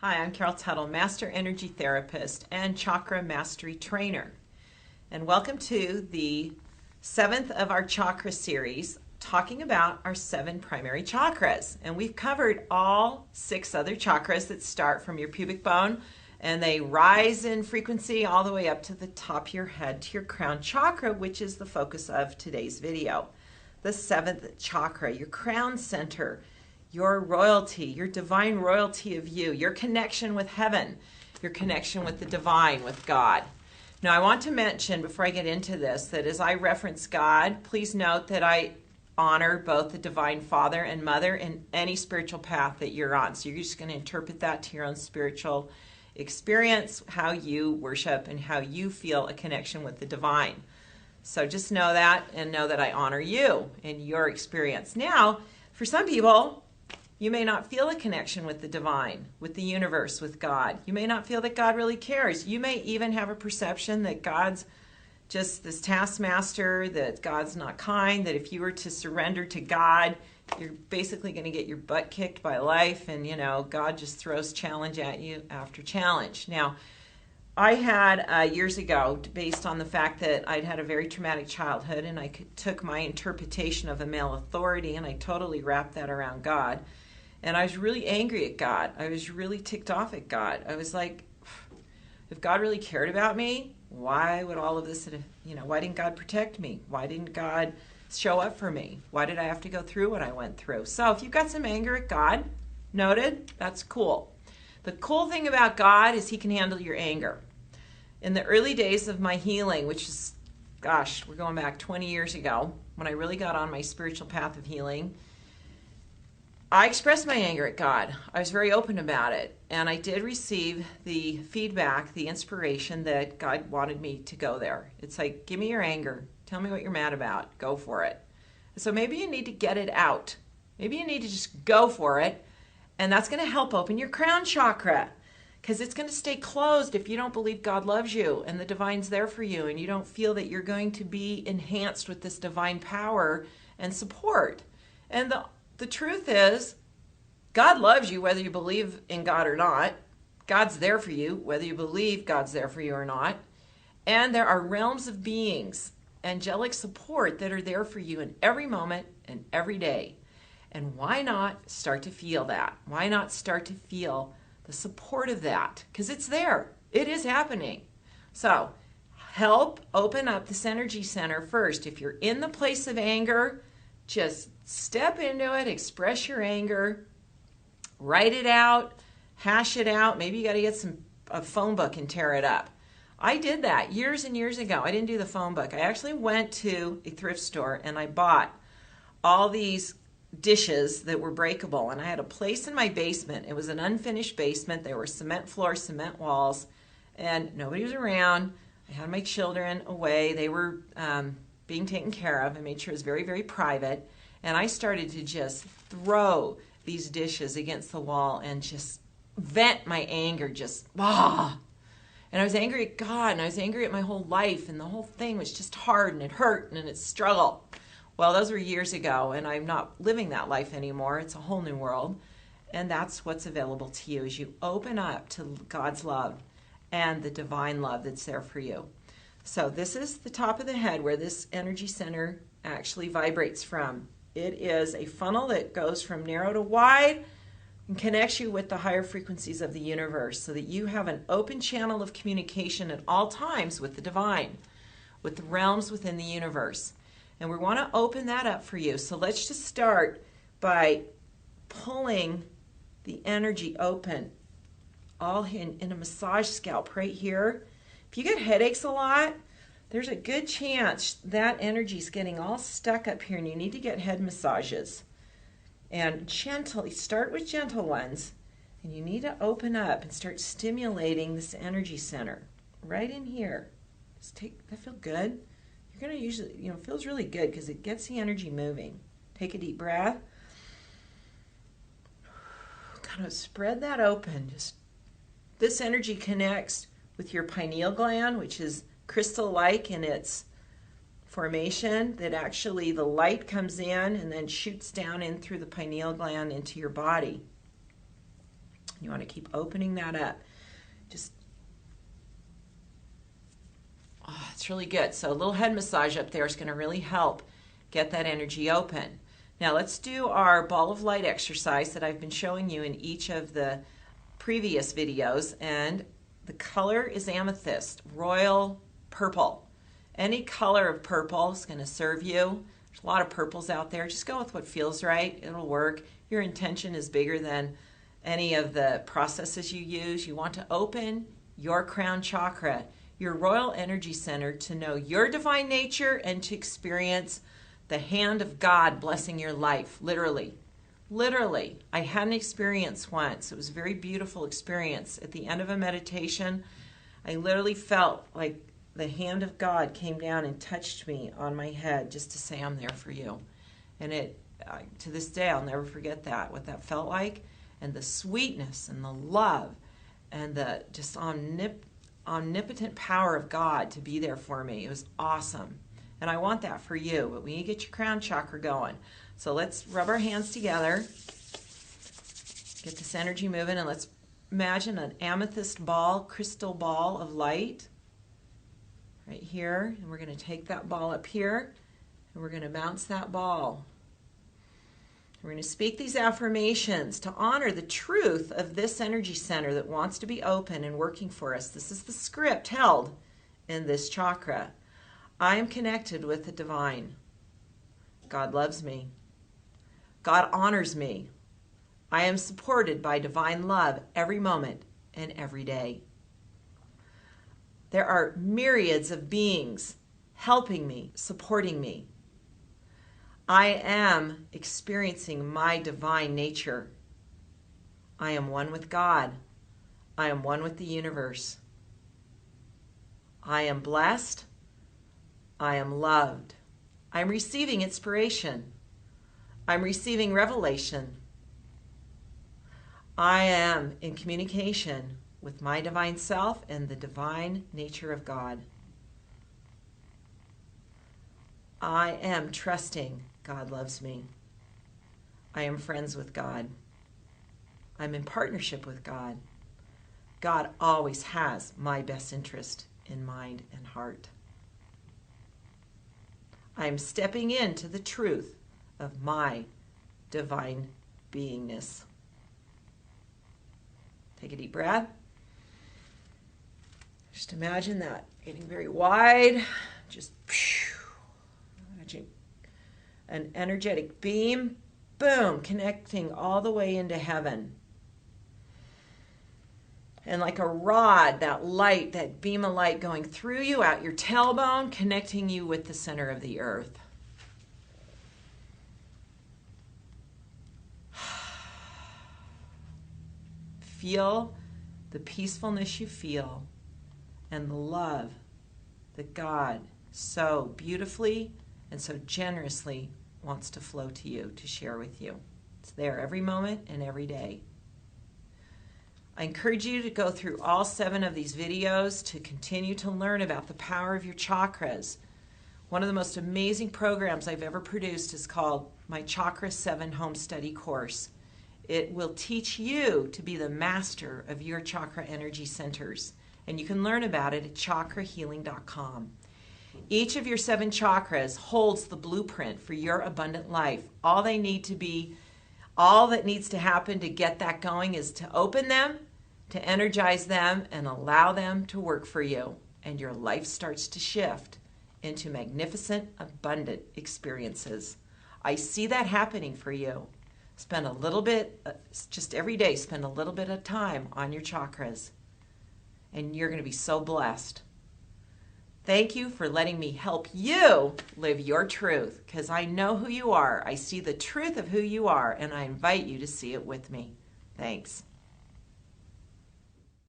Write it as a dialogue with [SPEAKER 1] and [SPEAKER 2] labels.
[SPEAKER 1] Hi, I'm Carol Tuttle, Master Energy Therapist and Chakra Mastery Trainer. And welcome to the 7th of our Chakra series, talking about our 7 primary chakras. And we've covered all 6 other chakras that start from your pubic bone, and they rise in frequency all the way up to the top of your head, to your crown chakra, which is the focus of today's video. The 7th chakra, your crown center, your royalty, your divine royalty of you, your connection with heaven, your connection with the divine, with God. Now, I want to mention before I get into this that as I reference God, please note that I honor both the divine Father and Mother in any spiritual path that you're on. So you're just going to interpret that to your own spiritual experience, how you worship and how you feel a connection with the divine. So just know that, and know that I honor you in your experience. Now, for some people, you may not feel a connection with the divine, with the universe, with God. You may not feel that God really cares. You may even have a perception that God's just this taskmaster, that God's not kind, that if you were to surrender to God, you're basically going to get your butt kicked by life, and, God just throws challenge at you after challenge. Now, I had years ago, based on the fact that I'd had a very traumatic childhood, and I took my interpretation of a male authority and I totally wrapped that around God. And I was really angry at God. I was really ticked off at God. I was like, if God really cared about me, why would all of this, why didn't God protect me? Why didn't God show up for me? Why did I have to go through what I went through? So if you've got some anger at God, noted, that's cool. The cool thing about God is He can handle your anger. In the early days of my healing, which is, we're going back 20 years ago, when I really got on my spiritual path of healing, I expressed my anger at God. I was very open about it. And I did receive the feedback, the inspiration that God wanted me to go there. It's like, give me your anger. Tell me what you're mad about. Go for it. So maybe you need to get it out. Maybe you need to just go for it. And that's going to help open your crown chakra. Because it's going to stay closed if you don't believe God loves you and the divine's there for you, and you don't feel that you're going to be enhanced with this divine power and support. And the truth is, God loves you whether you believe in God or not. God's there for you whether you believe God's there for you or not. And there are realms of beings, angelic support that are there for you in every moment and every day. And why not start to feel that? Why not start to feel the support of that? Because it's there. It is happening. So help open up this energy center first. If you're in the place of anger, just step into it, express your anger, write it out, hash it out. Maybe you got to get a phone book and tear it up. I did that years and years ago. I didn't do the phone book. I actually went to a thrift store and I bought all these dishes that were breakable, and I had a place in my basement. It was an unfinished basement. There were cement floors, cement walls, and nobody was around. I had my children away. They were being taken care of. I made sure it was very, very private. And I started to just throw these dishes against the wall and just vent my anger, And I was angry at God, and I was angry at my whole life, and the whole thing was just hard, and it hurt, and it's struggle. Well, those were years ago, and I'm not living that life anymore. It's a whole new world. And that's what's available to you as you open up to God's love and the divine love that's there for you. So this is the top of the head where this energy center actually vibrates from. It is a funnel that goes from narrow to wide and connects you with the higher frequencies of the universe so that you have an open channel of communication at all times with the divine, with the realms within the universe. And we want to open that up for you. So let's just start by pulling the energy open all in a massage scalp right here. If you get headaches a lot, there's a good chance that energy is getting all stuck up here, and you need to get head massages. And gently, start with gentle ones, and you need to open up and start stimulating this energy center right in here. Just that feel good? You're going to usually, it feels really good because it gets the energy moving. Take a deep breath. Kind of spread that open. This energy connects with your pineal gland, which is crystal-like in its formation, that actually the light comes in and then shoots down in through the pineal gland into your body. You want to keep opening that up. Just, oh, it's really good. So a little head massage up there is going to really help get that energy open. Now let's do our ball of light exercise that I've been showing you in each of the previous videos, and the color is amethyst, royal purple. Any color of purple is going to serve you. There's a lot of purples out there. Just go with what feels right. It'll work. Your intention is bigger than any of the processes you use. You want to open your crown chakra, your royal energy center, to know your divine nature and to experience the hand of God blessing your life, literally. Literally. I had an experience once. It was a very beautiful experience. At the end of a meditation, I literally felt like the hand of God came down and touched me on my head just to say, I'm there for you. And to this day, I'll never forget that, what that felt like, and the sweetness and the love and the just omnipotent power of God to be there for me. It was awesome. And I want that for you, but we need to get your crown chakra going. So let's rub our hands together, get this energy moving, and let's imagine an amethyst ball, crystal ball of light right here. And we're going to take that ball up here, and we're going to bounce that ball. We're going to speak these affirmations to honor the truth of this energy center that wants to be open and working for us. This is the script held in this chakra. I am connected with the divine. God loves me. God honors me. I am supported by divine love every moment and every day. There are myriads of beings helping me, supporting me. I am experiencing my divine nature. I am one with God. I am one with the universe. I am blessed. I am loved. I'm receiving inspiration. I'm receiving revelation. I am in communication with my divine self and the divine nature of God. I am trusting God loves me. I am friends with God. I'm in partnership with God. God always has my best interest in mind and heart. I'm stepping into the truth of my divine beingness. Take a deep breath. Just imagine that getting very wide. Just imagine an energetic beam, boom, connecting all the way into heaven. And like a rod, that light, that beam of light going through you, out your tailbone, connecting you with the center of the earth. Feel the peacefulness you feel and the love that God so beautifully and so generously wants to flow to you, to share with you. It's there every moment and every day. I encourage you to go through all 7 of these videos to continue to learn about the power of your chakras. One of the most amazing programs I've ever produced is called my Chakra 7 Home Study Course. It will teach you to be the master of your chakra energy centers, and you can learn about it at chakrahealing.com. Each of your 7 chakras holds the blueprint for your abundant life. All that needs to happen to get that going is to open them, to energize them, and allow them to work for you. And your life starts to shift into magnificent, abundant experiences. I see that happening for you. Spend a little bit, just every day, spend a little bit of time on your chakras. And you're going to be so blessed. Thank you for letting me help you live your truth, because I know who you are. I see the truth of who you are, and I invite you to see it with me. Thanks.